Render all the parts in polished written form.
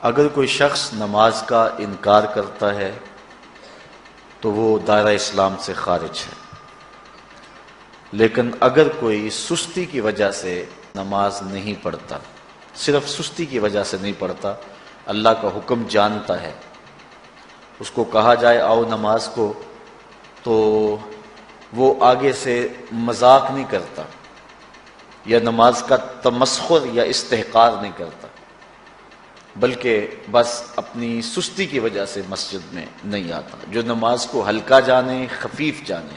اگر کوئی شخص نماز کا انکار کرتا ہے تو وہ دائرہ اسلام سے خارج ہے، لیکن اگر کوئی سستی کی وجہ سے نماز نہیں پڑھتا، صرف سستی کی وجہ سے نہیں پڑھتا، اللہ کا حکم جانتا ہے، اس کو کہا جائے آؤ نماز کو، تو وہ آگے سے مذاق نہیں کرتا یا نماز کا تمسخر یا استحقار نہیں کرتا، بلکہ بس اپنی سستی کی وجہ سے مسجد میں نہیں آتا۔ جو نماز کو ہلکا جانے، خفیف جانے،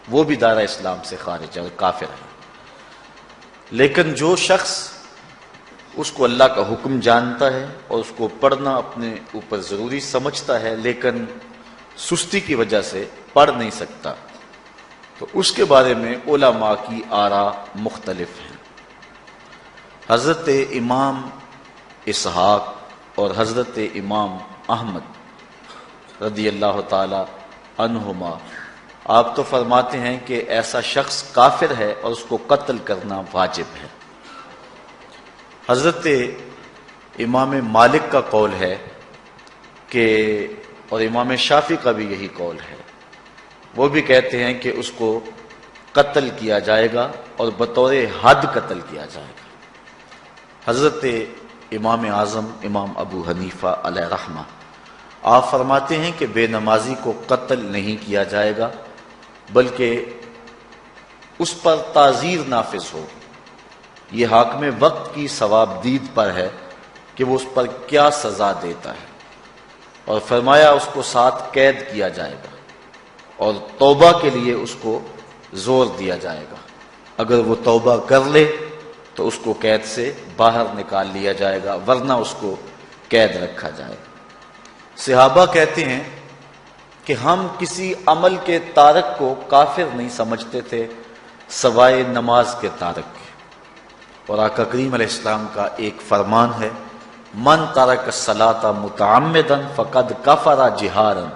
وہ بھی دائرہ اسلام سے خارج ہے اور کافر ہے۔ لیکن جو شخص اس کو اللہ کا حکم جانتا ہے اور اس کو پڑھنا اپنے اوپر ضروری سمجھتا ہے لیکن سستی کی وجہ سے پڑھ نہیں سکتا، تو اس کے بارے میں علماء کی آراء مختلف ہیں۔ حضرت امام اسحاق اور حضرت امام احمد رضی اللہ تعالی عنہما آپ تو فرماتے ہیں کہ ایسا شخص کافر ہے اور اس کو قتل کرنا واجب ہے۔ حضرت امام مالک کا قول ہے کہ، اور امام شافعی کا بھی یہی قول ہے، وہ بھی کہتے ہیں کہ اس کو قتل کیا جائے گا اور بطور حد قتل کیا جائے گا۔ حضرت امام اعظم امام ابو حنیفہ علیہ رحمہ آپ فرماتے ہیں کہ بے نمازی کو قتل نہیں کیا جائے گا، بلکہ اس پر تعزیر نافذ ہوگی۔ یہ حاکم وقت کی ثوابدید پر ہے کہ وہ اس پر کیا سزا دیتا ہے، اور فرمایا اس کو 7 قید کیا جائے گا اور توبہ کے لیے اس کو زور دیا جائے گا۔ اگر وہ توبہ کر لے تو اس کو قید سے باہر نکال لیا جائے گا، ورنہ اس کو قید رکھا جائے گا۔ صحابہ کہتے ہیں کہ ہم کسی عمل کے تارک کو کافر نہیں سمجھتے تھے سوائے نماز کے تارک کے، اور آقا کریم علیہ السلام کا ایک فرمان ہے، من ترک الصلاۃ متعمدا فقد کفر جہارا،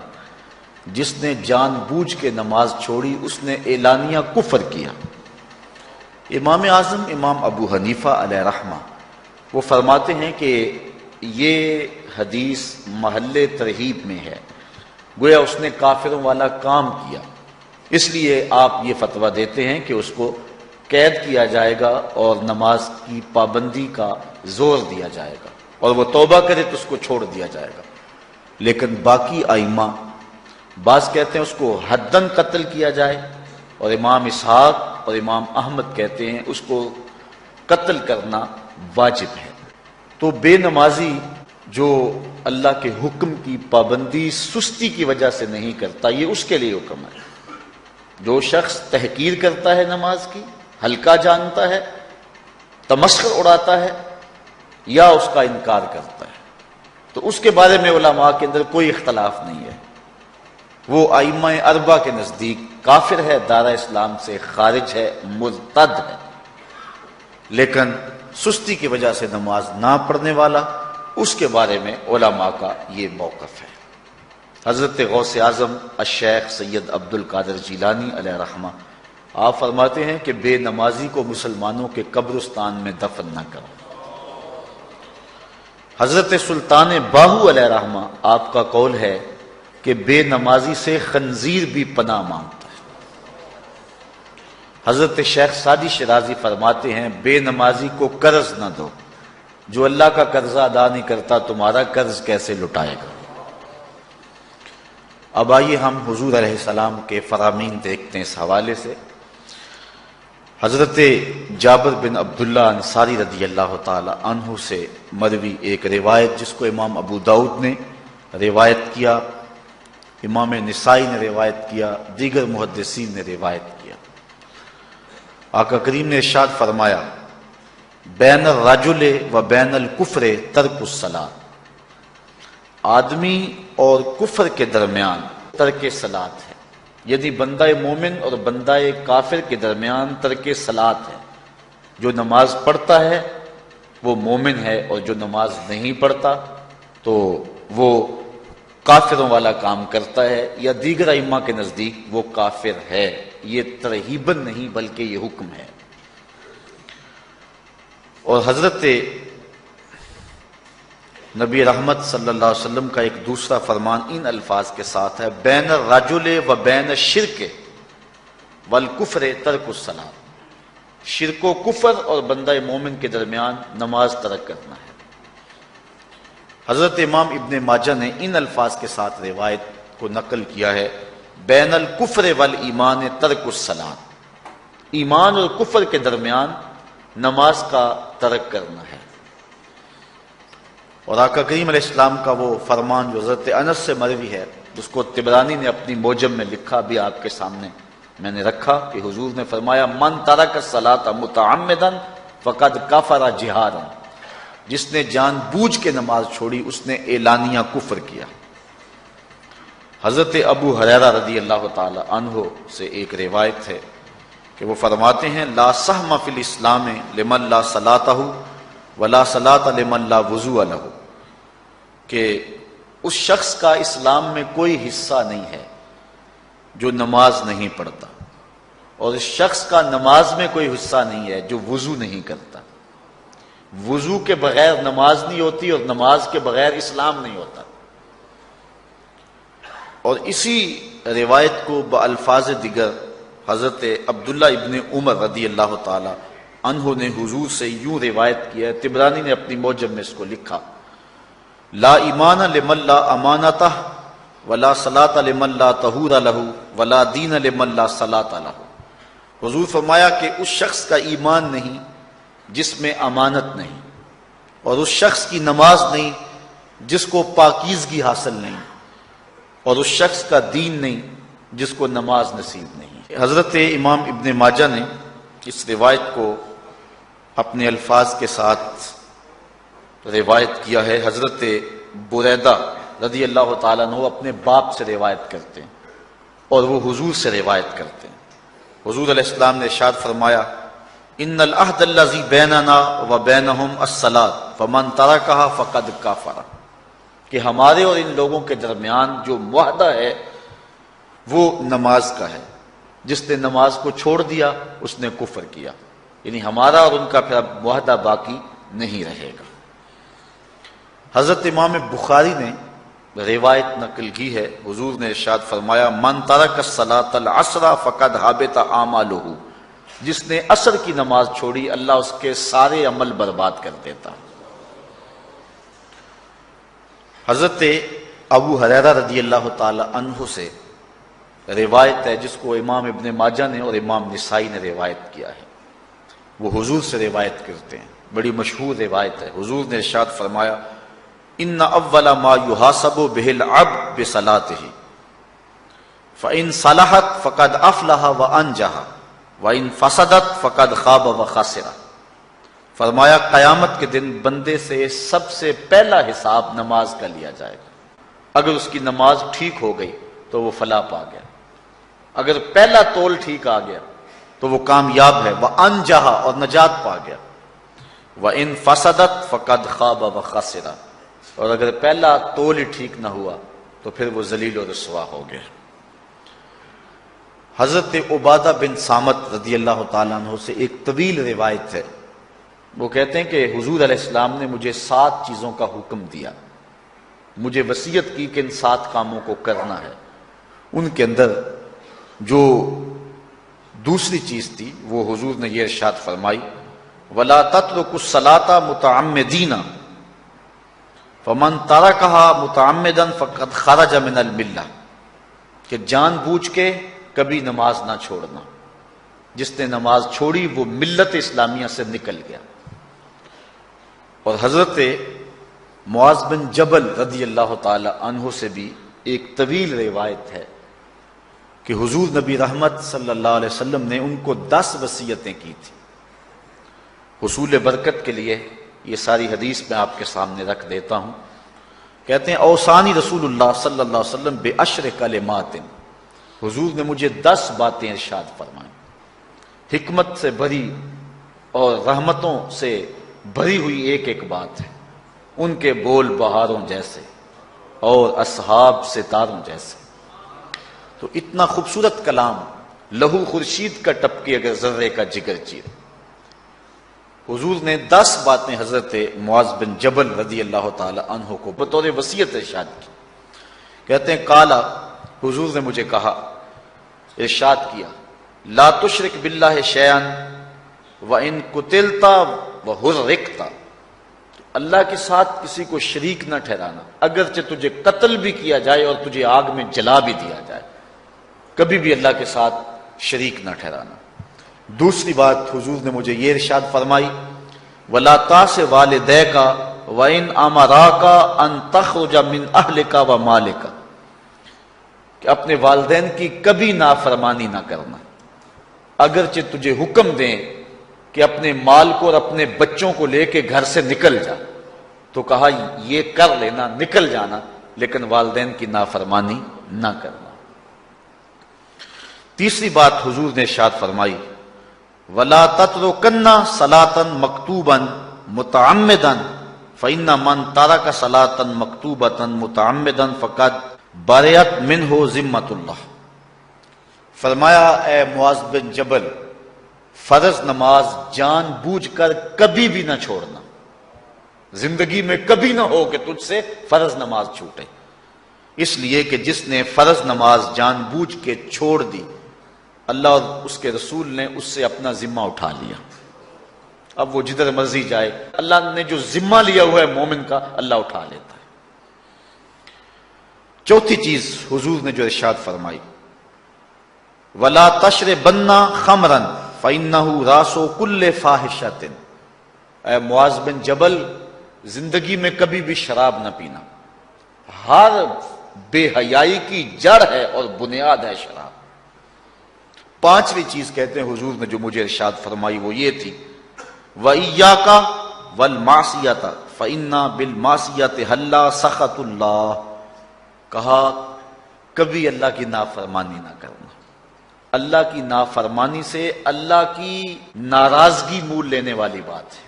جس نے جان بوجھ کے نماز چھوڑی اس نے اعلانیہ کفر کیا۔ امام اعظم امام ابو حنیفہ علیہ رحمہ وہ فرماتے ہیں کہ یہ حدیث محل ترہیب میں ہے، گویا اس نے کافروں والا کام کیا، اس لیے آپ یہ فتویٰ دیتے ہیں کہ اس کو قید کیا جائے گا اور نماز کی پابندی کا زور دیا جائے گا، اور وہ توبہ کرے تو اس کو چھوڑ دیا جائے گا۔ لیکن باقی ائمہ بعض کہتے ہیں اس کو حداً قتل کیا جائے، اور امام اسحاق اور امام احمد کہتے ہیں اس کو قتل کرنا واجب ہے۔ تو بے نمازی جو اللہ کے حکم کی پابندی سستی کی وجہ سے نہیں کرتا، یہ اس کے لیے حکم ہے۔ جو شخص تحقیر کرتا ہے نماز کی، ہلکا جانتا ہے، تمسخر اڑاتا ہے یا اس کا انکار کرتا ہے، تو اس کے بارے میں علماء کے اندر کوئی اختلاف نہیں ہے، وہ ائمہ اربعہ کے نزدیک کافر ہے، دائرہ اسلام سے خارج ہے، مرتد ہے۔ لیکن سستی کی وجہ سے نماز نہ پڑھنے والا، اس کے بارے میں علماء کا یہ موقف ہے۔ حضرت غوث اعظم الشیخ سید عبد القادر جیلانی علیہ رحمہ آپ فرماتے ہیں کہ بے نمازی کو مسلمانوں کے قبرستان میں دفن نہ کرو۔ حضرت سلطان باہو علیہ رحمہ آپ کا قول ہے کہ بے نمازی سے خنزیر بھی پناہ مانگتا ہے۔ حضرت شیخ سعدی شیرازی فرماتے ہیں بے نمازی کو قرض نہ دو، جو اللہ کا قرضہ ادا نہیں کرتا تمہارا قرض کیسے لٹائے گا۔ اب آئیے ہم حضور علیہ السلام کے فرامین دیکھتے ہیں اس حوالے سے۔ حضرت جابر بن عبداللہ انصاری رضی اللہ تعالی عنہ سے مروی ایک روایت جس کو امام ابو داؤد نے روایت کیا، امام نسائی نے روایت کیا، دیگر محدثین نے روایت کیا۔ آقا کریم نے ارشاد فرمایا بین الرجل و بین الکفر ترک الصلاۃ، آدمی اور کفر کے درمیان ترک صلاۃ ہے، یعنی بندہ مومن اور بندہ کافر کے درمیان ترک صلاۃ ہے۔ جو نماز پڑھتا ہے وہ مومن ہے، اور جو نماز نہیں پڑھتا تو وہ کافروں والا کام کرتا ہے، یا دیگر ائمہ کے نزدیک وہ کافر ہے۔ یہ ترہیباً نہیں بلکہ یہ حکم ہے۔ اور حضرت نبی رحمت صلی اللہ علیہ وسلم کا ایک دوسرا فرمان ان الفاظ کے ساتھ ہے، بین الرجل و بین الشرک والکفر ترک الصلاۃ، شرک و کفر اور بندہ مومن کے درمیان نماز ترک کرنا ہے۔ حضرت امام ابن ماجہ نے ان الفاظ کے ساتھ روایت کو نقل کیا ہے، بین الکفر والایمان ترک الصلاۃ، ایمان اور کفر کے درمیان نماز کا ترک کرنا ہے۔ اور آقا کریم علیہ السلام کا وہ فرمان جو حضرت انس سے مروی ہے، جس کو طبرانی نے اپنی موجم میں لکھا، بھی آپ کے سامنے میں نے رکھا، کہ حضور نے فرمایا من ترک الصلاۃ متعمدا فقد کفر جہارا، جس نے جان بوجھ کے نماز چھوڑی اس نے اعلانیہ کفر کیا۔ حضرت ابو ہریرہ رضی اللہ تعالی عنہ سے ایک روایت ہے کہ وہ فرماتے ہیں لا سہم فی الاسلام لمن لا صلاۃ ولا صلاۃ لمن لا وضوء لہ، کہ اس شخص کا اسلام میں کوئی حصہ نہیں ہے جو نماز نہیں پڑھتا، اور اس شخص کا نماز میں کوئی حصہ نہیں ہے جو وضو نہیں کرتا۔ وضو کے بغیر نماز نہیں ہوتی اور نماز کے بغیر اسلام نہیں ہوتا۔ اور اسی روایت کو بالفاظ دیگر حضرت عبداللہ ابن عمر رضی اللہ تعالی عنہ نے حضور سے یوں روایت کیا ہے، طبرانی نے اپنی موجم میں اس کو لکھا، لا ایمان لمن لا امانتہ ولا صلاۃ لمن لا طہور لہ ولا دین لمن لا صلاۃ لہ۔ حضور فرمایا کہ اس شخص کا ایمان نہیں جس میں امانت نہیں، اور اس شخص کی نماز نہیں جس کو پاکیزگی حاصل نہیں، اور اس شخص کا دین نہیں جس کو نماز نصیب نہیں۔ حضرت امام ابن ماجہ نے اس روایت کو اپنے الفاظ کے ساتھ روایت کیا ہے۔ حضرت بریدہ رضی اللہ تعالیٰ عنہ اپنے باپ سے روایت کرتے ہیں اور وہ حضور سے روایت کرتے ہیں۔ حضور علیہ السلام نے ارشاد فرمایا ان العہد الذی بیننا و بینہم الصلاۃ فمن ترکھا فقد کفر، کہ ہمارے اور ان لوگوں کے درمیان جو معاہدہ ہے وہ نماز کا ہے، جس نے نماز کو چھوڑ دیا اس نے کفر کیا، یعنی ہمارا اور ان کا پھر اب معاہدہ باقی نہیں رہے گا۔ حضرت امام بخاری نے روایت نقل کی ہے، حضور نے ارشاد فرمایا من ترک الصلاۃ العصر فقد حبط اعمالہ، جس نے عصر کی نماز چھوڑی اللہ اس کے سارے عمل برباد کر دیتا۔ حضرت ابو ہریرہ رضی اللہ تعالی عنہ سے روایت ہے جس کو امام ابن ماجہ نے اور امام نسائی نے روایت کیا ہے، وہ حضور سے روایت کرتے ہیں، بڑی مشہور روایت ہے۔ حضور نے ارشاد فرمایا ان اول ما یحاسب بہ العبد بصلاتہ فان صلحت فقد افلح وانجح وان فسدت فقد خاب وخسر۔ فرمایا قیامت کے دن بندے سے سب سے پہلا حساب نماز کا لیا جائے گا، اگر اس کی نماز ٹھیک ہو گئی تو وہ فلاح پا گیا، اگر پہلا تول ٹھیک آ گیا تو وہ کامیاب ہے، وانجح اور نجات پا گیا، وان فسدت فقد خاب وخسر، اور اگر پہلا تول ہی ٹھیک نہ ہوا تو پھر وہ ذلیل و رسوا ہو گیا۔ حضرت عبادہ بن صامت رضی اللہ تعالیٰ عنہ سے ایک طویل روایت ہے، وہ کہتے ہیں کہ حضور علیہ السلام نے مجھے 7 چیزوں کا حکم دیا، مجھے وصیت کی کہ ان 7 کاموں کو کرنا ہے۔ ان کے اندر جو دوسری چیز تھی وہ حضور نے یہ ارشاد فرمائی وَلَا تَتْرُكُوا الصَّلَاةَ مُتَعَمِّدِينَ فَمَن تَرَكَهَا مُتَعَمِّدًا فَقَدْ خَرَجَ مِنَ الْمِلَّةِ، کہ جان بوجھ کے کبھی نماز نہ چھوڑنا، جس نے نماز چھوڑی وہ ملت اسلامیہ سے نکل گیا۔ اور حضرت معاذ بن جبل رضی اللہ تعالی عنہ سے بھی ایک طویل روایت ہے کہ حضور نبی رحمت صلی اللہ علیہ وسلم نے ان کو 10 وصیتیں کی تھی حصول برکت کے لیے۔ یہ ساری حدیث میں آپ کے سامنے رکھ دیتا ہوں۔ کہتے ہیں اوصانی رسول اللہ صلی اللہ علیہ وسلم بعشر کلمات، حضور نے مجھے 10 باتیں ارشاد فرمائیں، حکمت سے بھری اور رحمتوں سے بھری ہوئی ایک ایک بات ہے، ان کے بول بہاروں جیسے اور اصحاب ستاروں جیسے۔ تو اتنا خوبصورت کلام، لہو خورشید کا ٹپکے اگر ذرے کا جگر چیر۔ حضور نے 10 باتیں حضرت معاذ بن جبل رضی اللہ تعالی عنہ کو بطور وصیت ارشاد کی. کہتے ہیں کالا، حضور نے مجھے کہا، ارشاد کیا، لا تشرک باللہ شیئا وان قتلت وحرقت، اللہ کے ساتھ کسی کو شریک نہ ٹھہرانا، اگرچہ تجھے قتل بھی کیا جائے اور تجھے آگ میں جلا بھی دیا جائے، کبھی بھی اللہ کے ساتھ شریک نہ ٹھہرانا. دوسری بات حضور نے مجھے یہ ارشاد فرمائی، وَلَا تَعْصِ وَالِدَيْكَ وَإِنْ أَمَرَاكَ أَن تَخْرُجَ مِنْ أَهْلِكَ وَمَالِكَ، کہ اپنے والدین کی کبھی نافرمانی نہ کرنا، اگرچہ تجھے حکم دیں کہ اپنے مال کو اور اپنے بچوں کو لے کے گھر سے نکل جا، تو کہا یہ کر لینا، نکل جانا، لیکن والدین کی نافرمانی نہ کرنا. تیسری بات حضور نے ارشاد فرمائی، وَلَا تَتْرُكَنَّ صَلَاةً مَكْتُوبًا مُتَعَمِّدًا فَإِنَّ مَنْ تَرَكَ صَلَاةً مَكْتُوبَةً مُتَعَمِّدًا فَقَدْ بَرِئَتْ مِنْهُ ذِمَّةُ اللَّهِ. فرمایا اے معاذ بن جبل، فرض نماز جان بوجھ کر کبھی بھی نہ چھوڑنا، زندگی میں کبھی نہ ہو کہ تجھ سے فرض نماز چھوٹے، اس لیے کہ جس نے فرض نماز جان بوجھ کے چھوڑ دی، اللہ اور اس کے رسول نے اس سے اپنا ذمہ اٹھا لیا. اب وہ جدھر مرضی جائے، اللہ نے جو ذمہ لیا ہوا ہے مومن کا، اللہ اٹھا لیتا ہے. چوتھی چیز حضور نے جو ارشاد فرمائی، وَلَا تَشْرِبَنَّ خَمْرًا فَإِنَّهُ رَأْسُ كُلِّ فَاحِشَةٍ. اے معاذ بن جبل، زندگی میں کبھی بھی شراب نہ پینا، ہر بے حیائی کی جڑ ہے اور بنیاد ہے شراب. پانچویں چیز کہتے ہیں حضور نے جو مجھے ارشاد فرمائی وہ یہ تھی، وَإِيَّاكَ وَالْمَعْصِيَةَ فَإِنَّ بِالْمَعْصِيَةِ حَلَّ سَخَطُ اللَّهِ. کہا کبھی اللہ کی نافرمانی نہ کرنا، اللہ کی نافرمانی سے اللہ کی ناراضگی مول لینے والی بات ہے.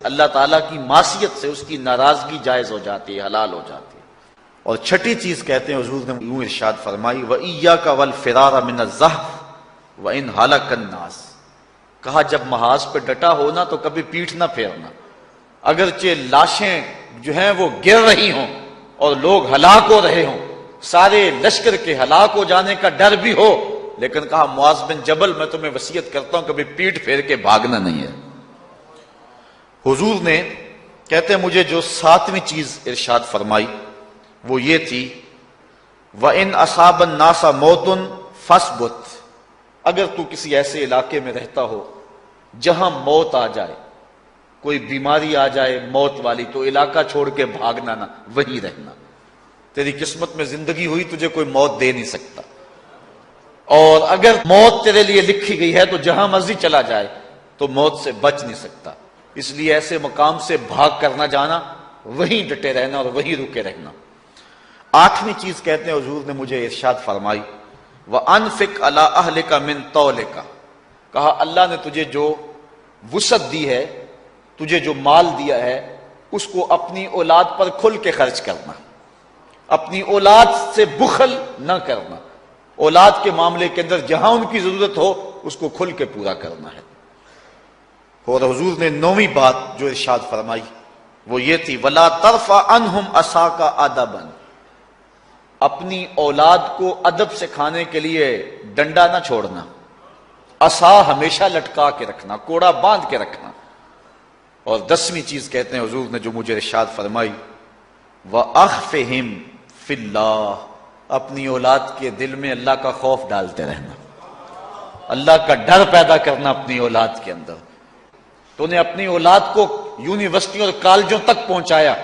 اللہ تعالیٰ کی معصیت سے اس کی ناراضگی جائز ہو جاتی ہے، حلال ہو جاتی ہے. اور چھٹی چیز کہتے ہیں حضور نے یوں ارشاد فرمائی، وَإِيَّاكَ وَالْفِرَارَ مِنَ الزَّحْفِ وَإِنْ هَلَكَ النَّاسِ. کہا جب محاذ پہ ڈٹا ہونا تو کبھی پیٹھ نہ پھیرنا، اگرچہ لاشیں جو ہیں وہ گر رہی ہوں اور لوگ ہلاک ہو رہے ہوں، سارے لشکر کے ہلاک ہو جانے کا ڈر بھی ہو، لیکن کہا معاذ بن جبل میں تمہیں وصیت کرتا ہوں کبھی پیٹھ پھیر کے بھاگنا نہیں ہے. حضور نے کہتے ہیں مجھے جو ساتویں چیز ارشاد فرمائی وہ یہ تھی، وَإِنْ أَصَابَ النَّاسَ مَوْتٌ فَاصْبُتْ. اگر تو کسی ایسے علاقے میں رہتا ہو جہاں موت آ جائے، کوئی بیماری آ جائے موت والی، تو علاقہ چھوڑ کے بھاگنا نہ، وہیں رہنا. تیری قسمت میں زندگی ہوئی، تجھے کوئی موت دے نہیں سکتا، اور اگر موت تیرے لیے لکھی گئی ہے تو جہاں مرضی چلا جائے تو موت سے بچ نہیں سکتا. اس لیے ایسے مقام سے بھاگ کر نہ جانا، وہیں ڈٹے رہنا اور وہیں رکے رہنا. آٹھویں چیز کہتے ہیں حضور نے مجھے ارشاد فرمائی، وَأَنفِقْ عَلَىٰ أَهْلِكَ مِن طَوْلِكَ. کہا اللہ نے تجھے جو وسعت دی ہے، تجھے جو مال دیا ہے، اس کو اپنی اولاد پر کھل کے خرچ کرنا، اپنی اولاد سے بخل نہ کرنا. اولاد کے معاملے کے اندر جہاں ان کی ضرورت ہو اس کو کھل کے پورا کرنا ہے. اور حضور نے نویں بات جو ارشاد فرمائی وہ یہ تھی، وَلَا تَرْفَعْ عَنْهُمْ عَصَاكَ عَدَبًا. اپنی اولاد کو ادب سکھانے کے لیے ڈنڈا نہ چھوڑنا، عصا ہمیشہ لٹکا کے رکھنا، کوڑا باندھ کے رکھنا. اور 10ویں چیز کہتے ہیں حضور نے جو مجھے ارشاد فرمائی، وَأَخْفِهِمْ فِي اللَّهِ. اپنی اولاد کے دل میں اللہ کا خوف ڈالتے رہنا، اللہ کا ڈر پیدا کرنا اپنی اولاد کے اندر. تو نے اپنی اولاد کو یونیورسٹیوں اور کالجوں تک پہنچایا،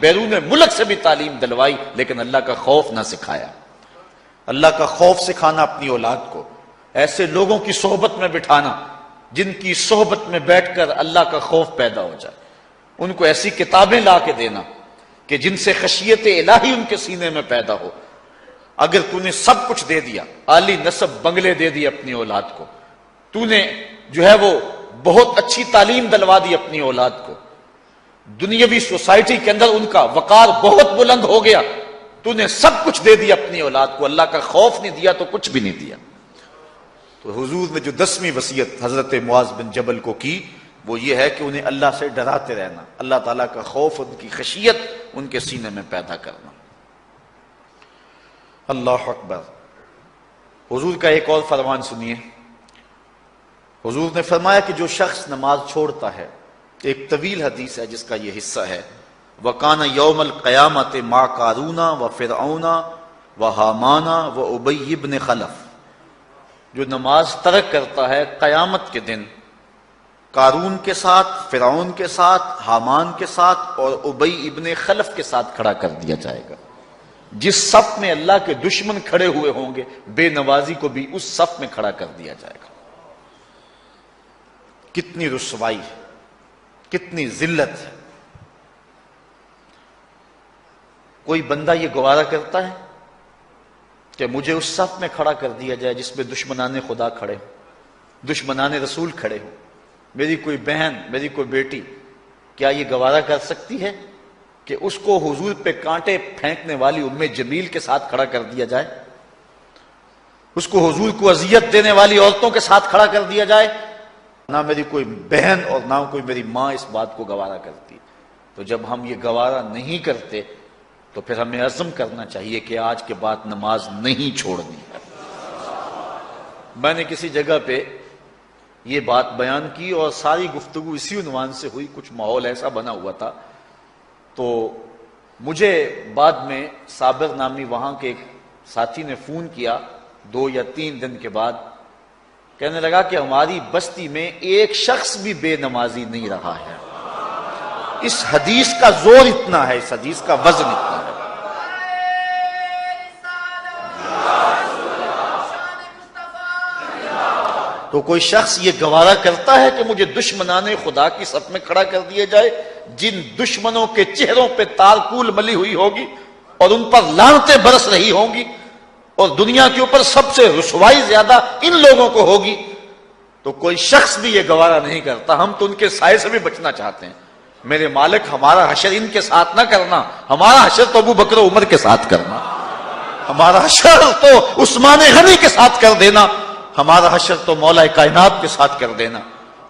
بیرون ملک سے بھی تعلیم دلوائی، لیکن اللہ کا خوف نہ سکھایا. اللہ کا خوف سکھانا اپنی اولاد کو، ایسے لوگوں کی صحبت میں بٹھانا جن کی صحبت میں بیٹھ کر اللہ کا خوف پیدا ہو جائے. ان کو ایسی کتابیں لا کے دینا کہ جن سے خشیت الہی ان کے سینے میں پیدا ہو. اگر تو نے سب کچھ دے دیا، عالی نسب بنگلے دے دی اپنی اولاد کو، تو نے جو ہے وہ بہت اچھی تعلیم دلوا دی اپنی اولاد کو، دنیاوی سوسائٹی کے اندر ان کا وقار بہت بلند ہو گیا، تو نے سب کچھ دے دیا اپنی اولاد کو، اللہ کا خوف نہیں دیا تو کچھ بھی نہیں دیا. تو حضور نے جو 10ویں وصیت حضرت معاذ بن جبل کو کی وہ یہ ہے کہ انہیں اللہ سے ڈراتے رہنا، اللہ تعالیٰ کا خوف، ان کی خشیت ان کے سینے میں پیدا کرنا۔ اللہ اکبر۔ حضور کا ایک اور فرمان سنیے۔ حضور نے فرمایا کہ جو شخص نماز چھوڑتا ہے، ایک طویل حدیث ہے جس کا یہ حصہ ہے، وَقَانَ يَوْمَ الْقِيَامَةِ مَعَ قَارُونَ وَفِرْعَوْنَ وَحَامَانَ وَأُبَيِّ بْنِ خَلَف، جو نماز ترک کرتا ہے قیامت کے دن قارون کے ساتھ، فرعون کے ساتھ، حامان کے ساتھ اور ابی ابن خلف کے ساتھ کھڑا کر دیا جائے گا۔ جس صف میں اللہ کے دشمن کھڑے ہوئے ہوں گے، بے نمازی کو بھی اس صف میں کھڑا کر دیا جائے گا۔ کتنی رسوائی ہے، کتنی ذلت ہے۔ کوئی بندہ یہ گوارا کرتا ہے کہ مجھے اس صف میں کھڑا کر دیا جائے جس میں دشمنان خدا کھڑے ہوں، دشمنان رسول کھڑے ہوں، میری کوئی بہن، میری کوئی بیٹی، کیا یہ گوارا کر سکتی ہے کہ اس کو حضور پہ کانٹے پھینکنے والی ام جمیل کے ساتھ کھڑا کر دیا جائے، اس کو حضور کو اذیت دینے والی عورتوں کے ساتھ کھڑا کر دیا جائے؟ نہ میری کوئی بہن اور نہ کوئی میری ماں اس بات کو گوارا کرتی۔ تو جب ہم یہ گوارا نہیں کرتے تو پھر ہمیں عزم کرنا چاہیے کہ آج کے بعد نماز نہیں چھوڑنی ہے۔ میں نے کسی جگہ پہ یہ بات بیان کی اور ساری گفتگو اسی عنوان سے ہوئی، کچھ ماحول ایسا بنا ہوا تھا، تو مجھے بعد میں صابر نامی وہاں کے ایک ساتھی نے فون کیا 2 یا 3 دن کے بعد، کہنے لگا کہ ہماری بستی میں ایک شخص بھی بے نمازی نہیں رہا ہے۔ اس حدیث کا زور اتنا ہے، اس حدیث کا وزن اتنا ہے۔ تو کوئی شخص یہ گوارا کرتا ہے کہ مجھے دشمنان خدا کی صف میں کھڑا کر دیا جائے، جن دشمنوں کے چہروں پہ تارکول ملی ہوئی ہوگی اور ان پر لعنتیں برس رہی ہوں گی، اور دنیا کے اوپر سب سے رسوائی زیادہ ان لوگوں کو ہوگی، تو کوئی شخص بھی یہ گوارا نہیں کرتا۔ ہم تو ان کے سائے سے بھی بچنا چاہتے ہیں۔ میرے مالک، ہمارا حشر ان کے ساتھ نہ کرنا، ہمارا حشر تو ابو بکر عمر کے ساتھ کرنا، ہمارا حشر تو عثمان غنی کے ساتھ کر دینا، ہمارا حشر تو مولا کائنات کے ساتھ کر دینا۔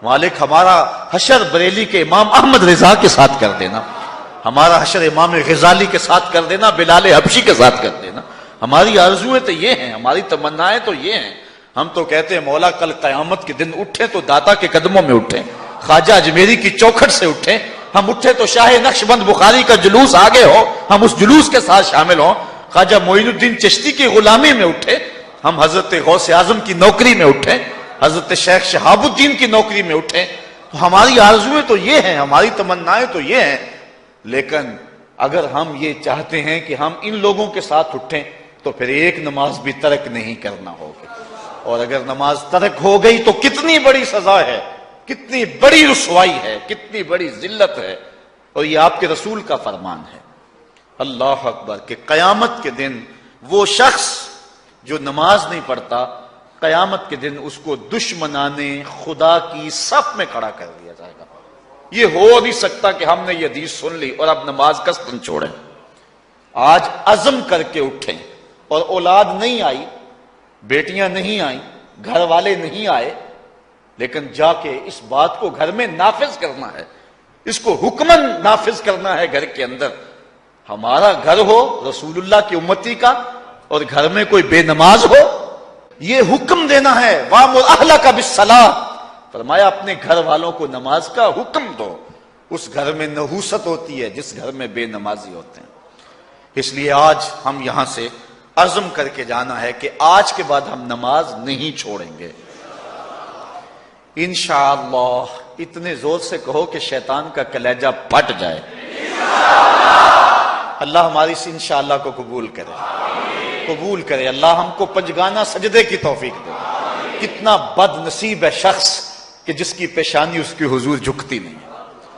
مالک، ہمارا حشر بریلی کے امام احمد رضا کے ساتھ کر دینا، ہمارا حشر امام غزالی کے ساتھ کر دینا، بلال حبشی کے ساتھ کر دینا۔ ہماری آرزویں تو یہ ہیں، ہماری تمنائیں تو یہ ہیں۔ ہم تو کہتے ہیں مولا کل قیامت کے دن اٹھیں تو داتا کے قدموں میں اٹھیں، خواجہ اجمیری کی چوکھٹ سے اٹھیں، ہم اٹھے تو شاہ نقشبند بخاری کا جلوس آگے ہو، ہم اس جلوس کے ساتھ شامل ہوں، خواجہ معین الدین چشتی کی غلامی میں اٹھے، ہم حضرت غوث اعظم کی نوکری میں اٹھیں، حضرت شیخ شہاب الدین کی نوکری میں اٹھیں۔ تو ہماری آرزویں تو یہ ہیں، ہماری تمنائیں تو یہ ہیں، لیکن اگر ہم یہ چاہتے ہیں کہ ہم ان لوگوں کے ساتھ اٹھیں تو پھر ایک نماز بھی ترک نہیں کرنا ہوگی، اور اگر نماز ترک ہو گئی تو کتنی بڑی سزا ہے، کتنی بڑی رسوائی ہے، کتنی بڑی ذلت ہے، اور یہ آپ کے رسول کا فرمان ہے۔ اللہ اکبر، کہ قیامت کے دن وہ شخص جو نماز نہیں پڑھتا، قیامت کے دن اس کو دشمنان خدا کی صف میں کھڑا کر دیا جائے گا۔ یہ ہو نہیں سکتا کہ ہم نے یہ حدیث سن لی اور اب نماز قصدن چھوڑیں۔ آج عزم کر کے اٹھیں، اور اولاد نہیں آئی، بیٹیاں نہیں آئیں، گھر والے نہیں آئے، لیکن جا کے اس بات کو گھر میں نافذ کرنا ہے، اس کو حکمن نافذ کرنا ہے گھر کے اندر۔ ہمارا گھر ہو رسول اللہ کی امتی کا اور گھر میں کوئی بے نماز ہو، یہ حکم دینا ہے، وَأْمُرْ أَهْلَكَ بِالصَّلَاةِ، فرمایا اپنے گھر والوں کو نماز کا حکم دو۔ اس گھر میں نحوست ہوتی ہے جس گھر میں بے نمازی ہوتے ہیں۔ اس لیے آج ہم یہاں سے عزم کر کے جانا ہے کہ آج کے بعد ہم نماز نہیں چھوڑیں گے انشاءاللہ۔ اتنے زور سے کہو کہ شیطان کا کلیجہ پھٹ جائے۔ اللہ ہماری اس انشاءاللہ کو قبول کرے، قبول کرے۔ اللہ ہم کو پنجگانہ سجدے کی توفیق دے۔ کتنا بد نصیب ہے شخص کہ جس کی پیشانی اس کی حضور جھکتی نہیں،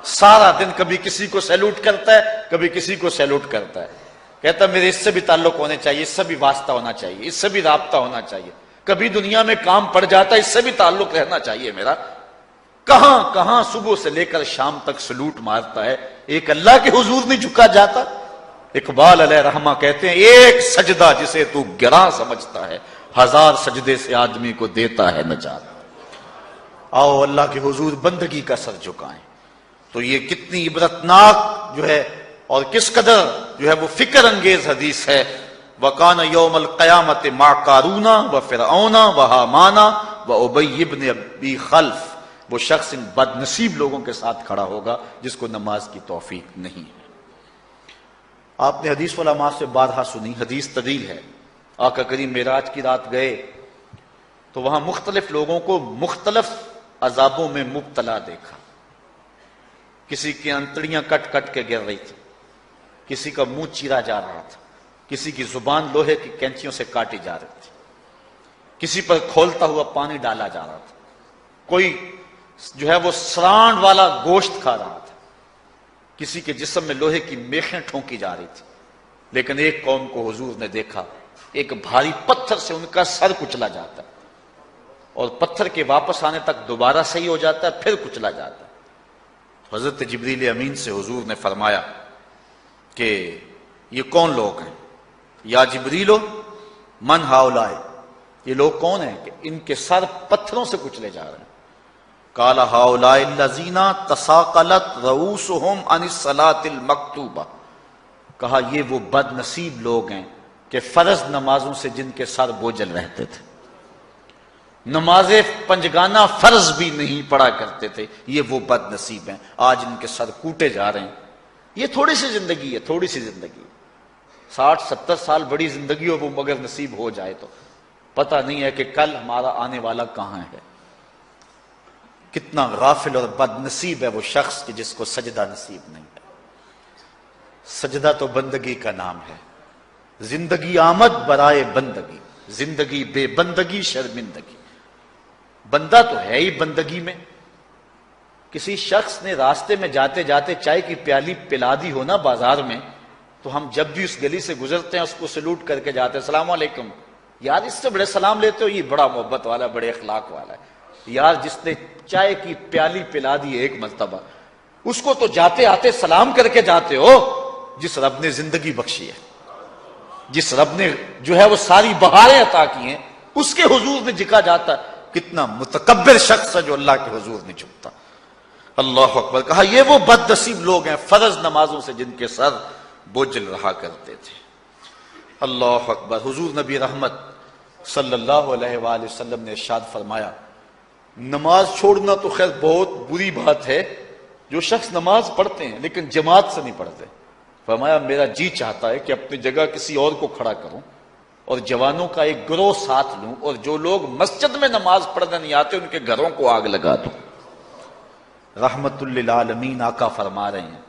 سارا دن کبھی کسی کو سیلوٹ کرتا ہے، کبھی کسی کو سیلوٹ کرتا ہے، کہتا میرے اس سے بھی تعلق ہونے چاہیے، اس سے بھی واسطہ ہونا چاہیے، اس سے بھی رابطہ ہونا چاہیے، کبھی دنیا میں کام پڑ جاتا ہے، اس سے بھی تعلق رہنا چاہیے میرا۔ کہاں کہاں صبح سے لے کر شام تک سلوٹ مارتا ہے، ایک اللہ کے حضور نہیں جھکا جاتا۔ اقبال علیہ رحمہ کہتے ہیں ایک سجدہ جسے تو گراں سمجھتا ہے، 1000 سجدے سے آدمی کو دیتا ہے نجات۔ آؤ اللہ کے حضور بندگی کا سر جھکائیں. تو یہ کتنی عبرتناک جو ہے اور کس قدر جو ہے وہ فکر انگیز حدیث ہے. وَقَانَ يَوْمَ الْقِيَامَةِ مَعَ قَارُونَ وَفِرْعَوْنَ وَحَامَانَ وَأُبَيِّ بْنِ أَبِي خَلْفَ. وہ شخص ان بد نصیب لوگوں کے ساتھ کھڑا ہوگا جس کو نماز کی توفیق نہیں ہے. آپ نے حدیث علماء سے بارہا سنی، حدیث طویل ہے. آقا کریم معراج کی رات گئے تو وہاں مختلف لوگوں کو مختلف عذابوں میں مبتلا دیکھا. کسی کی انتڑیاں کٹ کٹ کے گر رہی تھی، کسی کا منہ چیرا جا رہا تھا، کسی کی زبان لوہے کی کینچیوں سے کاٹی جا رہی تھی، کسی پر کھولتا ہوا پانی ڈالا جا رہا تھا، کوئی جو ہے وہ سرانڈ والا گوشت کھا رہا تھا، کسی کے جسم میں لوہے کی میخیں ٹھونکی جا رہی تھی. لیکن ایک قوم کو حضور نے دیکھا، ایک بھاری پتھر سے ان کا سر کچلا جاتا ہے اور پتھر کے واپس آنے تک دوبارہ صحیح ہو جاتا ہے، پھر کچلا جاتا ہے. حضرت جبریل امین سے حضور نے فرمایا کہ یہ کون لوگ ہیں؟ یا جبریلو من ہاؤلائے، یہ لوگ کون ہیں کہ ان کے سر پتھروں سے کچلے جا رہے ہیں؟ قال ہاؤلائے الذین تثاقلت رؤوسہم عن الصلاۃ المکتوبہ. کہا یہ وہ بد نصیب لوگ ہیں کہ فرض نمازوں سے جن کے سر بوجھل رہتے تھے، نماز پنجگانہ فرض بھی نہیں پڑھا کرتے تھے، یہ وہ بد نصیب ہیں. آج ان کے سر کوٹے جا رہے ہیں. یہ تھوڑی سی زندگی ہے، تھوڑی سی زندگی ہے. 60-70 سال بڑی زندگی ہو وہ مگر نصیب ہو جائے تو پتہ نہیں ہے کہ کل ہمارا آنے والا کہاں ہے. کتنا غافل اور بد نصیب ہے وہ شخص کہ جس کو سجدہ نصیب نہیں ہے. سجدہ تو بندگی کا نام ہے. زندگی آمد برائے بندگی، زندگی بے بندگی شرمندگی. بندہ تو ہے ہی بندگی میں. کسی شخص نے راستے میں جاتے جاتے چائے کی پیالی پلا دی ہو نا بازار میں، تو ہم جب بھی اس گلی سے گزرتے ہیں اس کو سلوٹ کر کے جاتے ہیں، السلام علیکم. یار اس سے بڑے سلام لیتے ہو، یہ بڑا محبت والا، بڑے اخلاق والا ہے. یار جس نے چائے کی پیالی پلا دی ایک مرتبہ، اس کو تو جاتے آتے سلام کر کے جاتے ہو. جس رب نے زندگی بخشی ہے، جس رب نے جو ہے وہ ساری بہاریں عطا کی ہیں، اس کے حضور میں جھکا جاتا ہے. کتنا متکبر شخص ہے جو اللہ کے حضور نہیں جھکتا. اللہ اکبر. کہا یہ وہ بد نصیب لوگ ہیں فرض نمازوں سے جن کے سر بوجھل رہا کرتے تھے. اللہ اکبر. حضور نبی رحمت صلی اللہ علیہ وآلہ وسلم نے ارشاد فرمایا، نماز چھوڑنا تو خیر بہت بری بات ہے. جو شخص نماز پڑھتے ہیں لیکن جماعت سے نہیں پڑھتے، فرمایا میرا جی چاہتا ہے کہ اپنی جگہ کسی اور کو کھڑا کروں اور جوانوں کا ایک گروہ ساتھ لوں، اور جو لوگ مسجد میں نماز پڑھنے نہیں آتے ان کے گھروں کو آگ لگا دوں. رحمت للعالمین آقا فرما رہے ہیں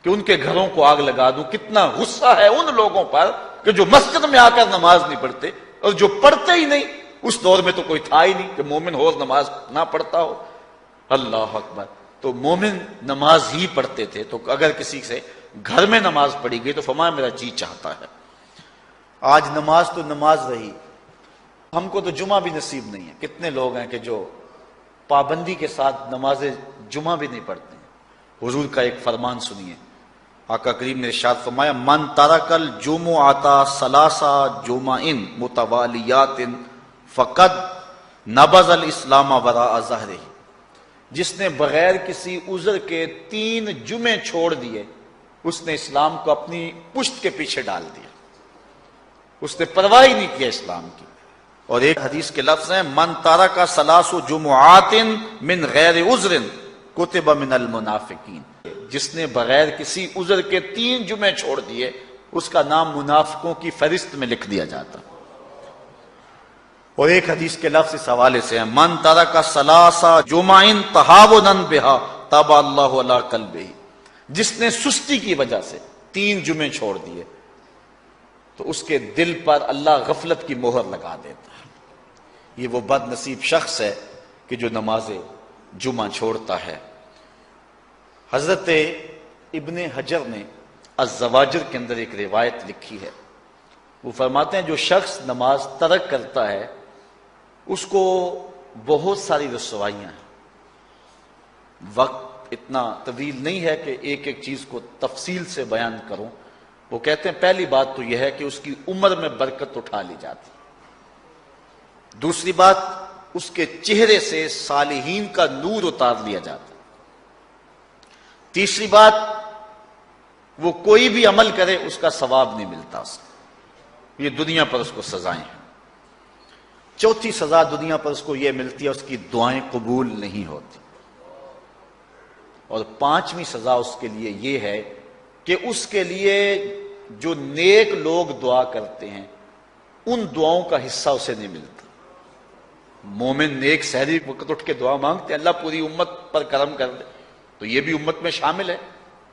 کہ ان کے گھروں کو آگ لگا دوں. کتنا غصہ ہے ان لوگوں پر کہ جو مسجد میں آ کر نماز نہیں پڑھتے، اور جو پڑھتے ہی نہیں. اس دور میں تو کوئی تھا ہی نہیں کہ مومن ہو نماز نہ پڑھتا ہو. اللہ اکبر. تو مومن نماز ہی پڑھتے تھے. تو اگر کسی سے گھر میں نماز پڑھی گئی تو فرمایا میرا جی چاہتا ہے. آج نماز تو نماز رہی، ہم کو تو جمعہ بھی نصیب نہیں ہے. کتنے لوگ ہیں کہ جو پابندی کے ساتھ نماز جمعہ بھی نہیں پڑھتے ہیں. حضور کا ایک فرمان سنیے. آقا کریم نے ارشاد فرمایا، من ترک الجمعۃ ثلاث جمع متوالیات فقد نبذ الاسلام وراء ظہرہ. جس نے بغیر کسی عذر کے 3 جمعے چھوڑ دیے، اس نے اسلام کو اپنی پشت کے پیچھے ڈال دیا. اس نے پرواہ ہی نہیں کیا اسلام کی. اور ایک حدیث کے لفظ ہیں، من ترک ثلاث جمعات من غیر عذر کتب من المنافقین. جس نے بغیر کسی عذر کے 3 جمعے چھوڑ دیے، اس کا نام منافقوں کی فہرست میں لکھ دیا جاتا. اور ایک حدیث کے لفظ اس حوالے سے ہیں، من ترک ثلاث جمع تہاونا بہا طبع اللہ علی قلبہ. جس نے سستی کی وجہ سے 3 جمعے چھوڑ دیے تو اس کے دل پر اللہ غفلت کی مہر لگا دیتا ہے. یہ وہ بد نصیب شخص ہے کہ جو نماز جمعہ چھوڑتا ہے. حضرت ابن حجر نے الزواجر کے اندر ایک روایت لکھی ہے. وہ فرماتے ہیں جو شخص نماز ترک کرتا ہے اس کو بہت ساری رسوائیاں ہیں. وقت اتنا طویل نہیں ہے کہ ایک ایک چیز کو تفصیل سے بیان کروں. وہ کہتے ہیں پہلی بات تو یہ ہے کہ اس کی عمر میں برکت اٹھا لی جاتی. دوسری بات اس کے چہرے سے صالحین کا نور اتار لیا جاتا ہے۔ تیسری بات، وہ کوئی بھی عمل کرے اس کا ثواب نہیں ملتا اس کو، یہ دنیا پر اس کو سزائیں ہیں۔ چوتھی سزا دنیا پر اس کو یہ ملتی ہے، اس کی دعائیں قبول نہیں ہوتی۔ اور پانچویں سزا اس کے لیے یہ ہے کہ اس کے لیے جو نیک لوگ دعا کرتے ہیں ان دعاؤں کا حصہ اسے نہیں ملتا۔ مومن نیک سحری وقت اٹھ کے دعا مانگتے ہیں اللہ پوری امت پر کرم کر دے، تو یہ بھی امت میں شامل ہے۔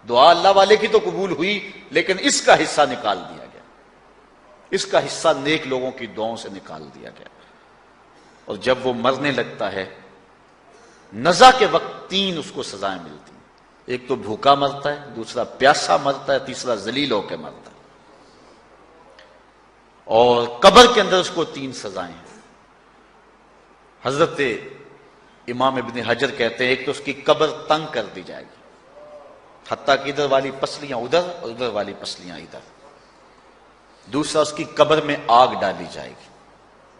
دعا اللہ والے کی تو قبول ہوئی، لیکن اس کا حصہ نکال دیا گیا، اس کا حصہ نیک لوگوں کی دعاؤں سے نکال دیا گیا۔ اور جب وہ مرنے لگتا ہے، نزا کے وقت تین اس کو سزائیں ملتی ہیں۔ ایک تو بھوکا مرتا ہے، دوسرا پیاسا مرتا ہے، تیسرا ذلیل ہو کے مرتا ہے۔ اور قبر کے اندر اس کو تین سزائیں ہیں۔ حضرت امام ابن حجر کہتے ہیں ایک تو اس کی قبر تنگ کر دی جائے گی، حتیٰ کہ ادھر والی پسلیاں ادھر اور ادھر والی پسلیاں ادھر۔ دوسرا، اس کی قبر میں آگ ڈالی جائے گی،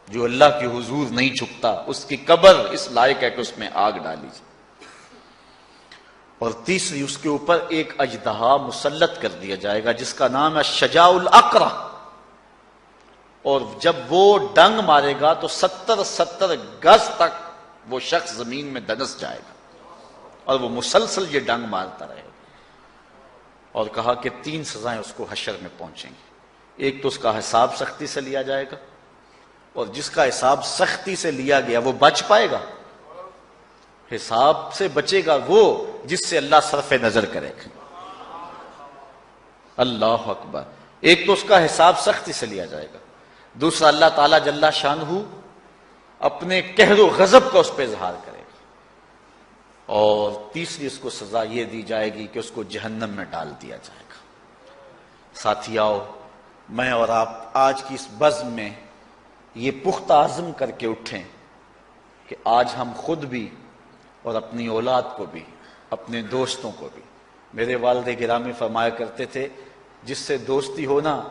جو اللہ کے حضور نہیں جھکتا اس کی قبر اس لائق ہے کہ اس میں آگ ڈالی جائے۔ اور تیسری، اس کے اوپر ایک اژدہا مسلط کر دیا جائے گا جس کا نام ہے شجاع الاقرع، اور جب وہ ڈنگ مارے گا تو 70 گز تک وہ شخص زمین میں دنس جائے گا، اور وہ مسلسل یہ ڈنگ مارتا رہے گا۔ اور کہا کہ تین سزائیں اس کو حشر میں پہنچیں گی۔ ایک تو اس کا حساب سختی سے لیا جائے گا، اور جس کا حساب سختی سے لیا گیا وہ بچ پائے گا؟ حساب سے بچے گا وہ جس سے اللہ صرف نظر کرے گا۔ اللہ اکبر۔ ایک تو اس کا حساب سختی سے لیا جائے گا، دوسرا اللہ تعالیٰ جل شانہ اپنے قہر و غضب کا اس پہ اظہار کرے گا، اور تیسری اس کو سزا یہ دی جائے گی کہ اس کو جہنم میں ڈال دیا جائے گا۔ ساتھیاؤ، میں اور آپ آج کی اس بزم میں یہ پختہ عزم کر کے اٹھیں کہ آج ہم خود بھی اور اپنی اولاد کو بھی، اپنے دوستوں کو بھی، میرے والد گرامی فرمایا کرتے تھے جس سے دوستی ہو نا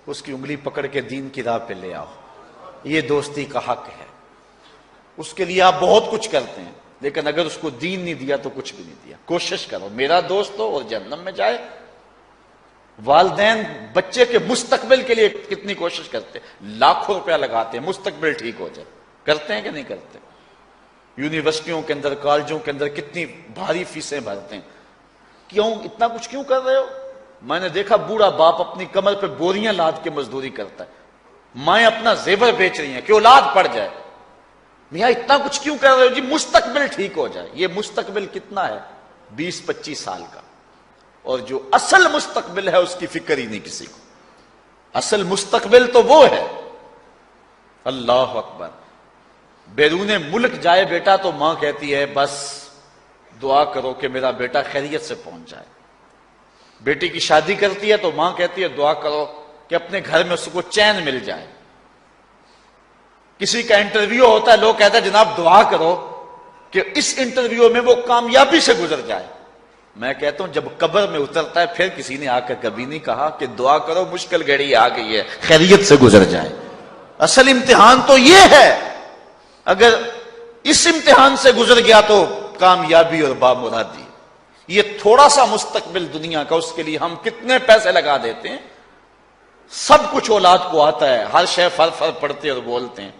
اس کی انگلی پکڑ کے دین کی راہ پہ لے آؤ، یہ دوستی کا حق ہے۔ اس کے لیے آپ بہت کچھ کرتے ہیں، لیکن اگر اس کو دین نہیں دیا تو کچھ بھی نہیں دیا۔ کوشش کرو میرا دوست ہو اور جہنم میں جائے۔ والدین بچے کے مستقبل کے لیے کتنی کوشش کرتے ہیں، لاکھوں روپیہ لگاتے ہیں مستقبل ٹھیک ہو جائے، کرتے ہیں کہ نہیں کرتے؟ یونیورسٹیوں کے اندر، کالجوں کے اندر کتنی بھاری فیسیں بھرتے ہیں۔ کیوں اتنا کچھ کیوں کر رہے ہو؟ میں نے دیکھا بوڑھا باپ اپنی کمر پہ بوریاں لاد کے مزدوری کرتا ہے، مائیں اپنا زیور بیچ رہی ہیں کہ اولاد پڑ جائے۔ میاں اتنا کچھ کیوں کر رہے ہو؟ جی مستقبل ٹھیک ہو جائے۔ یہ مستقبل کتنا ہے؟ 20-25 سال کا، اور جو اصل مستقبل ہے اس کی فکر ہی نہیں کسی کو۔ اصل مستقبل تو وہ ہے۔ اللہ اکبر۔ بیرون ملک جائے بیٹا تو ماں کہتی ہے بس دعا کرو کہ میرا بیٹا خیریت سے پہنچ جائے۔ بیٹی کی شادی کرتی ہے تو ماں کہتی ہے دعا کرو کہ اپنے گھر میں اس کو چین مل جائے۔ کسی کا انٹرویو ہوتا ہے، لوگ کہتے ہیں جناب دعا کرو کہ اس انٹرویو میں وہ کامیابی سے گزر جائے۔ میں کہتا ہوں جب قبر میں اترتا ہے پھر کسی نے آ کر کبھی نہیں کہا کہ دعا کرو مشکل گھڑی آ گئی ہے خیریت سے گزر جائے۔ اصل امتحان تو یہ ہے، اگر اس امتحان سے گزر گیا تو کامیابی اور بامرادی۔ یہ تھوڑا سا مستقبل دنیا کا، اس کے لیے ہم کتنے پیسے لگا دیتے ہیں۔ سب کچھ اولاد کو آتا ہے، ہر شے فر فر پڑھتے اور بولتے ہیں،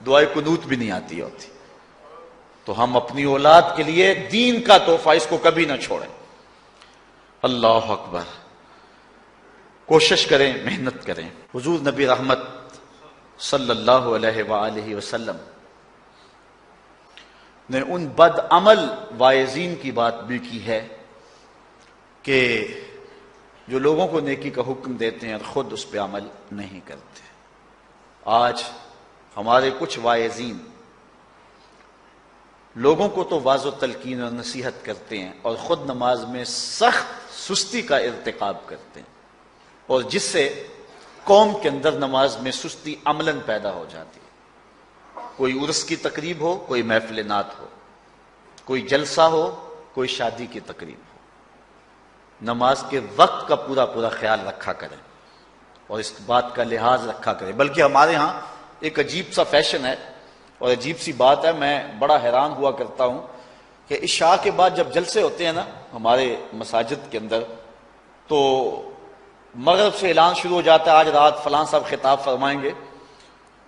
دعائے قنوت بھی نہیں آتی ہوتی۔ تو ہم اپنی اولاد کے لیے دین کا تحفہ اس کو کبھی نہ چھوڑیں۔ اللہ اکبر۔ کوشش کریں، محنت کریں۔ حضور نبی رحمت صلی اللہ علیہ وآلہ وسلم نے ان بد عمل واعظین کی بات بھی کی ہے کہ جو لوگوں کو نیکی کا حکم دیتے ہیں اور خود اس پہ عمل نہیں کرتے۔ آج ہمارے کچھ واعظین لوگوں کو تو واضح و تلقین اور نصیحت کرتے ہیں اور خود نماز میں سخت سستی کا ارتکاب کرتے ہیں، اور جس سے قوم کے اندر نماز میں سستی عملاً پیدا ہو جاتی ہے۔ کوئی عرس کی تقریب ہو، کوئی محفل نعت ہو، کوئی جلسہ ہو، کوئی شادی کی تقریب ہو، نماز کے وقت کا پورا خیال رکھا کریں اور اس بات کا لحاظ رکھا کریں۔ بلکہ ہمارے ہاں ایک عجیب سا فیشن ہے، اور عجیب سی بات ہے، میں بڑا حیران ہوا کرتا ہوں کہ عشاء کے بعد جب جلسے ہوتے ہیں نا ہمارے مساجد کے اندر، تو مغرب سے اعلان شروع ہو جاتا ہے آج رات فلاں صاحب خطاب فرمائیں گے،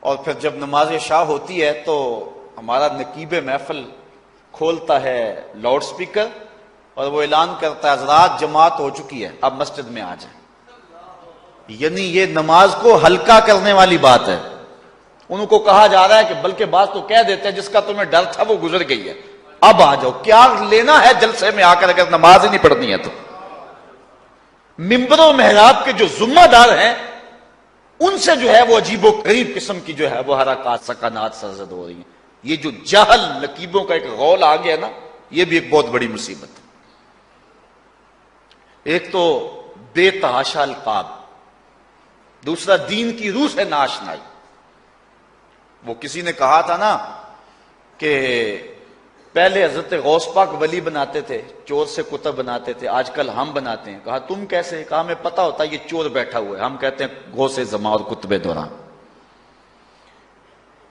اور پھر جب نماز عشاء ہوتی ہے تو ہمارا نقیب محفل کھولتا ہے لاؤڈ سپیکر اور وہ اعلان کرتا ہے حضرات جماعت ہو چکی ہے، اب مسجد میں آ جائیں۔ یعنی یہ نماز کو ہلکا کرنے والی بات ہے۔ ان کو کہا جا رہا ہے کہ بلکہ بات تو کہہ دیتے ہیں جس کا تمہیں ڈر تھا وہ گزر گئی ہے، اب آ جاؤ، کیا لینا ہے جلسے میں آ کر اگر نماز ہی نہیں پڑھنی ہے تو۔ ممبر و محراب کے جو ذمہ دار ہیں ان سے جو ہے وہ عجیب و غریب قسم کی جو ہے وہ حرکات سکنات سرزد ہو رہی ہیں۔ یہ جو جاہل نقیبوں کا ایک غول آ گیا نا، یہ بھی ایک بہت بڑی مصیبت ہے۔ ایک تو بے تحاشا القاب، دوسرا دین کی روح سے ناشنائی۔ وہ کسی نے کہا تھا نا کہ پہلے حضرت غوث پاک ولی بناتے تھے، چور سے کتب بناتے تھے، آج کل ہم بناتے ہیں۔ کہا تم کیسے؟ کہا ہمیں پتا ہوتا ہے یہ چور بیٹھا ہوا ہے، ہم کہتے ہیں غوث زماں اور کتب دوران۔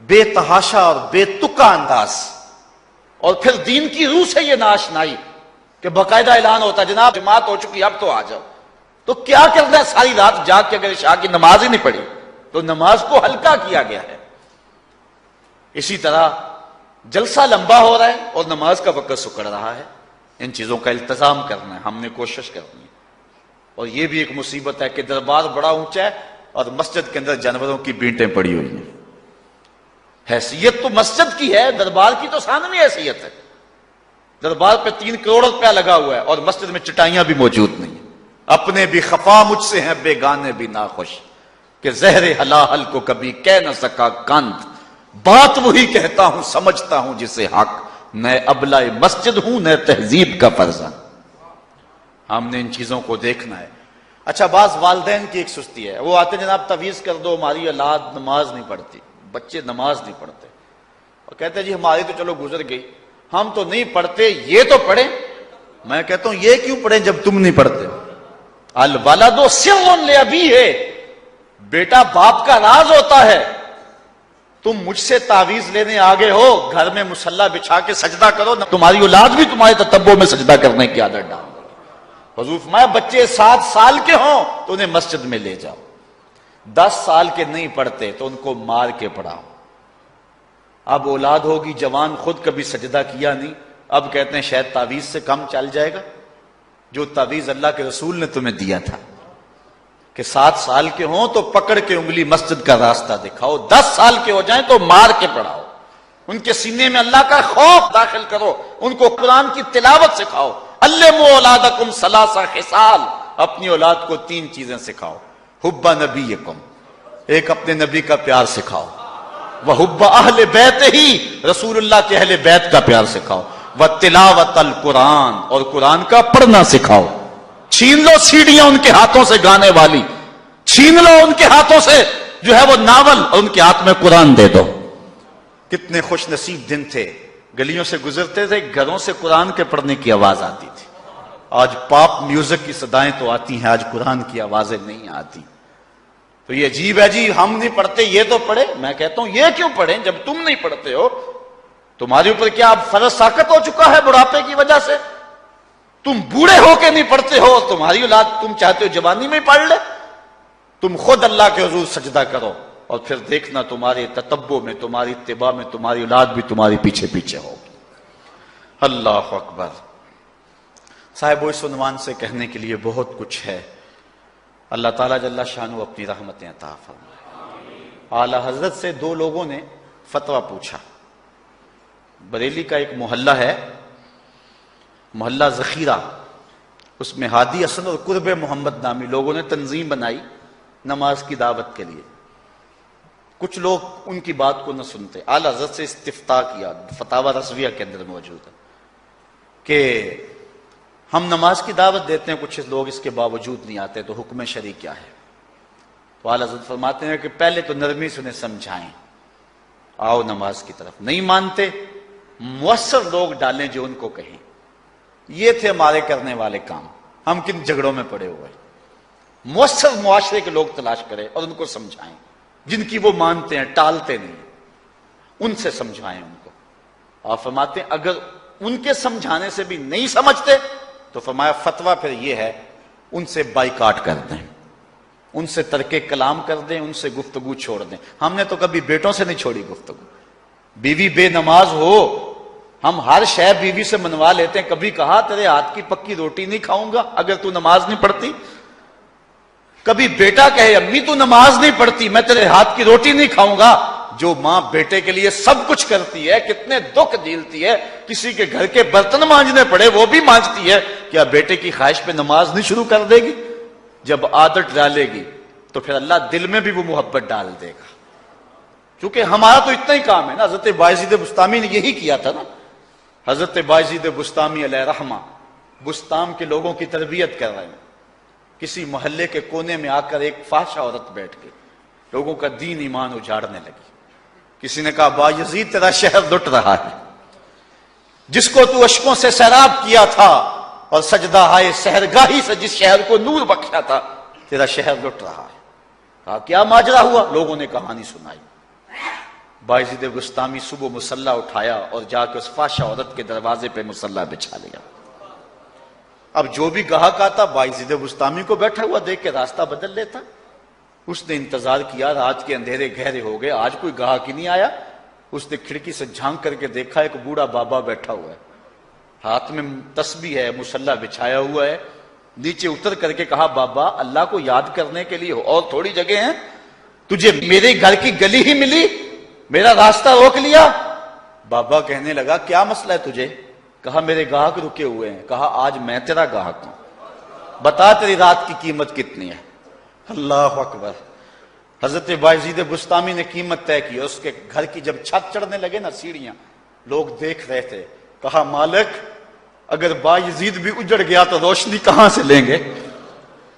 بے تحاشا اور بے تکا انداز، اور پھر دین کی روح سے یہ ناشنائی کہ باقاعدہ اعلان ہوتا ہے جناب جماعت ہو چکی اب تو آ جاؤ۔ تو کیا کرنا ہے ساری رات جاگ کے اگر عشاء کی نماز ہی نہیں پڑھی تو نماز کو ہلکا کیا گیا ہے۔ اسی طرح جلسہ لمبا ہو رہا ہے اور نماز کا وقت سکڑ رہا ہے۔ ان چیزوں کا التزام کرنا ہے، ہم نے کوشش کرنی ہے۔ اور یہ بھی ایک مصیبت ہے کہ دربار بڑا اونچا ہے اور مسجد کے اندر جانوروں کی بینٹیں پڑی ہوئی ہیں۔ حیثیت تو مسجد کی ہے، دربار کی تو ثانوی حیثیت ہے۔ دربار پہ 3 کروڑ روپیہ لگا ہوا ہے اور مسجد میں چٹائیاں بھی موجود نہیں ہیں۔ اپنے بھی خفا مجھ سے ہیں بیگانے بھی ناخوش، کہ زہر ہلاہل کو کبھی کہہ نہ سکا کند، بات وہی کہتا ہوں سمجھتا ہوں جسے حق، نہ ابلہ مسجد ہوں نہ تہذیب کا فرزند۔ ہم نے ان چیزوں کو دیکھنا ہے۔ اچھا، بعض والدین کی ایک سستی ہے، وہ آتے جناب تعویذ کر دو، ہماری اولاد نماز نہیں پڑھتی، بچے نماز نہیں پڑھتے، اور کہتے ہیں جی ہماری تو چلو گزر گئی، ہم تو نہیں پڑھتے، یہ تو پڑھیں۔ میں کہتا ہوں یہ کیوں پڑھیں جب تم نہیں پڑھتے؟ الولد سر لابیہ، بیٹا باپ کا راز ہوتا ہے۔ تم مجھ سے تعویذ لینے آگے ہو، گھر میں مصلی بچھا کے سجدہ کرو، تمہاری اولاد بھی تمہارے تتبع میں سجدہ کرنے کی عادت ڈال۔ حضور فرمایا بچے 7 سال کے ہوں تو انہیں مسجد میں لے جاؤ، 10 سال کے نہیں پڑھتے تو ان کو مار کے پڑھاؤ۔ اب اولاد ہوگی جوان، خود کبھی سجدہ کیا نہیں، اب کہتے ہیں شاید تعویذ سے کم چل جائے گا۔ جو تعویذ اللہ کے رسول نے تمہیں دیا تھا کہ 7 سال کے ہوں تو پکڑ کے انگلی مسجد کا راستہ دکھاؤ، 10 سال کے ہو جائیں تو مار کے پڑھاؤ، ان کے سینے میں اللہ کا خوف داخل کرو، ان کو قرآن کی تلاوت سکھاؤ۔ علموا اولادکم 3 خصال، اپنی اولاد کو 3 چیزیں سکھاؤ۔ حب نبیکم، ایک اپنے نبی کا پیار سکھاؤ، وحب اہل بیت ہی، رسول اللہ کے اہل بیت کا پیار سکھاؤ، وتلاوت القرآن، اور قرآن کا پڑھنا سکھاؤ۔ چھین لو سیڑیاں ان کے ہاتھوں سے گانے والی، چھین لو ان کے ہاتھوں سے جو ہے وہ ناول، اور ان کے ہاتھ میں قرآن دے دو۔ کتنے خوش نصیب دن تھے، گلیوں سے گزرتے تھے، گھروں سے قرآن کے پڑھنے کی آواز آتی تھی۔ آج پاپ میوزک کی صدائیں تو آتی ہیں، آج قرآن کی آوازیں نہیں آتی۔ تو یہ عجیب ہے جی، ہم نہیں پڑھتے یہ تو پڑھے۔ میں کہتا ہوں یہ کیوں پڑھیں جب تم نہیں پڑھتے ہو؟ تمہارے اوپر کیا اب فرض ساقط ہو چکا ہے بڑھاپے کی وجہ سے؟ تم بوڑھے ہو کے نہیں پڑھتے ہو، تمہاری اولاد تم چاہتے ہو جوانی میں پڑھ لے؟ تم خود اللہ کے حضور سجدہ کرو اور پھر دیکھنا تمہارے تتبع میں، تمہاری اتباع میں تمہاری اولاد بھی تمہاری پیچھے پیچھے ہوگی۔ اللہ اکبر۔ صاحب اس عنوان سے کہنے کے لیے بہت کچھ ہے۔ اللہ تعالیٰ جل شانہ اپنی رحمتیں عطا فرمائے۔ اعلی حضرت سے 2 لوگوں نے فتویٰ پوچھا۔ بریلی کا ایک محلہ ہے، محلہ ذخیرہ، اس میں ہادی حسن اور قرب محمد نامی لوگوں نے تنظیم بنائی نماز کی دعوت کے لیے۔ کچھ لوگ ان کی بات کو نہ سنتے، اعلی حضرت سے استفتاء کیا، فتاوی رضویہ کے اندر موجود ہے کہ ہم نماز کی دعوت دیتے ہیں، کچھ لوگ اس کے باوجود نہیں آتے، تو حکم شرعی کیا ہے؟ تو اعلی حضرت فرماتے ہیں کہ پہلے تو نرمی سے انہیں سمجھائیں، آؤ نماز کی طرف۔ نہیں مانتے، مؤثر لوگ ڈالیں جو ان کو کہیں۔ یہ تھے ہمارے کرنے والے کام، ہم کن جھگڑوں میں پڑے ہوئے۔ مؤثر معاشرے کے لوگ تلاش کریں اور ان کو سمجھائیں، جن کی وہ مانتے ہیں، ٹالتے نہیں۔ ان سے سمجھائیں ان کو. آپ فرماتے ہیں اگر ان کے سمجھانے سے بھی نہیں سمجھتے تو فرمایا فتویٰ پھر یہ ہے ان سے بائیکاٹ کر دیں, ان سے ترک کلام کر دیں, ان سے گفتگو چھوڑ دیں. ہم نے تو کبھی بیٹوں سے نہیں چھوڑی گفتگو. بیوی بے نماز ہو ہم ہر شے بیوی سے منوا لیتے ہیں. کبھی کہا تیرے ہاتھ کی پکی روٹی نہیں کھاؤں گا اگر تو نماز نہیں پڑھتی؟ کبھی بیٹا کہے امی تو نماز نہیں پڑھتی میں تیرے ہاتھ کی روٹی نہیں کھاؤں گا؟ جو ماں بیٹے کے لیے سب کچھ کرتی ہے, کتنے دکھ جھیلتی ہے, کسی کے گھر کے برتن مانجنے پڑے وہ بھی مانجتی ہے, کیا بیٹے کی خواہش پہ نماز نہیں شروع کر دے گی؟ جب عادت ڈالے گی تو پھر اللہ دل میں بھی وہ محبت ڈال دے گا. کیونکہ ہمارا تو اتنا ہی کام ہے نا. حضرت بایزید بسطامی نے یہی کیا تھا نا. حضرت بایزید بسطامی علیہ رحمہ بسطام کے لوگوں کی تربیت کر رہے ہیں. کسی محلے کے کونے میں آ کر ایک فاحشہ عورت بیٹھ گئی, لوگوں کا دین ایمان اجاڑنے لگی. کسی نے کہا بایزید تیرا شہر لٹ رہا ہے, جس کو تو اشکوں سے سیراب کیا تھا اور سجدہ ہائے سحرگاہی سے جس شہر کو نور بخشا تھا, تیرا شہر لٹ رہا ہے. کہا کیا ماجرا ہوا؟ لوگوں نے کہانی سنائی. بایزید بسطامی صبح مصلی اٹھایا اور جا کے اس فاحشہ عورت کے دروازے پہ مصلی بچھا لیا. اب جو بھی گاہک آتا بایزید بسطامی کو بیٹھا ہوا دیکھ کے راستہ بدل لیتا. اس نے انتظار کیا, رات کے اندھیرے گہرے ہو گئے, آج کوئی گاہک ہی نہیں آیا. اس نے کھڑکی سے جھانک کر کے دیکھا ایک بوڑھا بابا بیٹھا ہوا ہے, ہاتھ میں تسبیح ہے, مصلی بچھایا ہوا ہے. نیچے اتر کر کے کہا بابا اللہ کو یاد کرنے کے لیے اور تھوڑی جگہ ہیں, تجھے میرے گھر کی گلی ہی ملی, میرا راستہ روک لیا. بابا کہنے لگا کیا مسئلہ ہے تجھے؟ کہا میرے گاہک رکے ہوئے ہیں. کہا آج میں تیرا گاہک ہوں, بتا تیری رات کی قیمت کتنی ہے. اللہ اکبر. حضرت بایزید بسطامی نے قیمت طے کی. اس کے گھر کی جب چھت چڑھنے لگے نا سیڑھیاں, لوگ دیکھ رہے تھے. کہا مالک اگر بایزید بھی اجڑ گیا تو روشنی کہاں سے لیں گے؟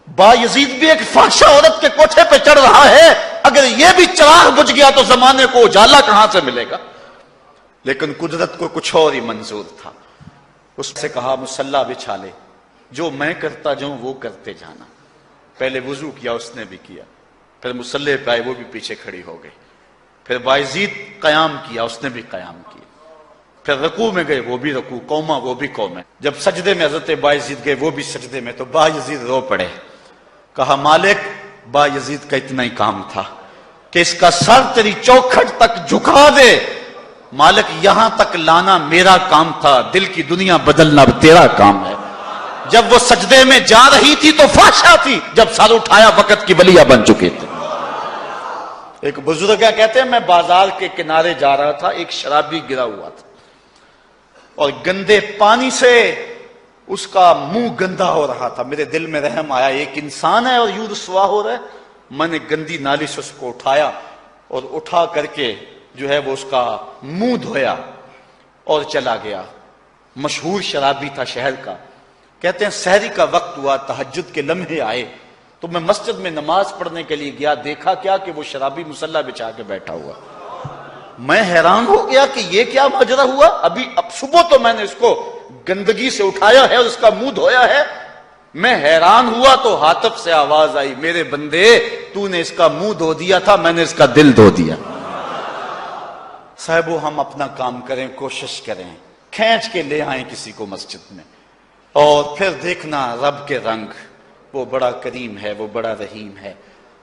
بایزید بھی ایک فاحشہ عورت کے کوٹھے پہ چڑھ رہا ہے, اگر یہ بھی چراغ بجھ گیا تو زمانے کو اجالا کہاں سے ملے گا؟ لیکن قدرت کو کچھ اور ہی منظور تھا. اس سے کہا مصلی بچھا لے, جو میں کرتا جاؤں وہ کرتے جانا. پہلے وضو کیا, اس نے بھی کیا, پھر مصلی پہ آئے, وہ بھی پیچھے کھڑی ہو گئی. پھر بایزید قیام کیا, اس نے بھی قیام کیا. پھر رکوع میں گئے, وہ بھی رکوع, قوما وہ بھی قوم. جب سجدے میں حضرت بایزید گئے, وہ بھی سجدے میں, تو بایزید رو پڑے. کہا مالک بایزید کا اتنا ہی کام تھا کہ اس کا سر تیری چوکھٹ تک جھکا دے. مالک یہاں تک لانا میرا کام تھا, دل کی دنیا بدلنا تیرا کام ہے. جب وہ سجدے میں جا رہی تھی تو فحشا تھی, جب سر اٹھایا وقت کی ولیہ بن چکے تھے. ایک بزرگ کہتے ہیں میں بازار کے کنارے جا رہا تھا, ایک شرابی گرا ہوا تھا اور گندے پانی سے اس کا منہ گندا ہو رہا تھا. میرے دل میں رحم آیا, ایک انسان ہے اور یوں رسوا ہو رہا ہے. میں نے گندی نالی سے اس کو اٹھایا اور اٹھا کر کے جو ہے وہ اس کا منہ دھویا اور چلا گیا. مشہور شرابی تھا شہر کا. کہتے ہیں سحری کا وقت ہوا, تہجد کے لمحے آئے, تو میں مسجد میں نماز پڑھنے کے لیے گیا. دیکھا کیا کہ وہ شرابی مصلی بچھا کے بیٹھا ہوا. میں حیران ہو گیا کہ یہ کیا ماجرا ہوا. اب صبح تو میں نے اس کو گندگی سے اٹھایا ہے اور اس کا منہ دھویا ہے. میں حیران ہوا تو ہاتف سے آواز آئی, میرے بندے تو نے اس کا منہ دھو دیا تھا, میں نے اس کا دل دھو دیا. صاحبو ہم اپنا کام کریں, کوشش کریں, کھینچ کے لے آئیں کسی کو مسجد میں, اور پھر دیکھنا رب کے رنگ. وہ بڑا کریم ہے, وہ بڑا رحیم ہے.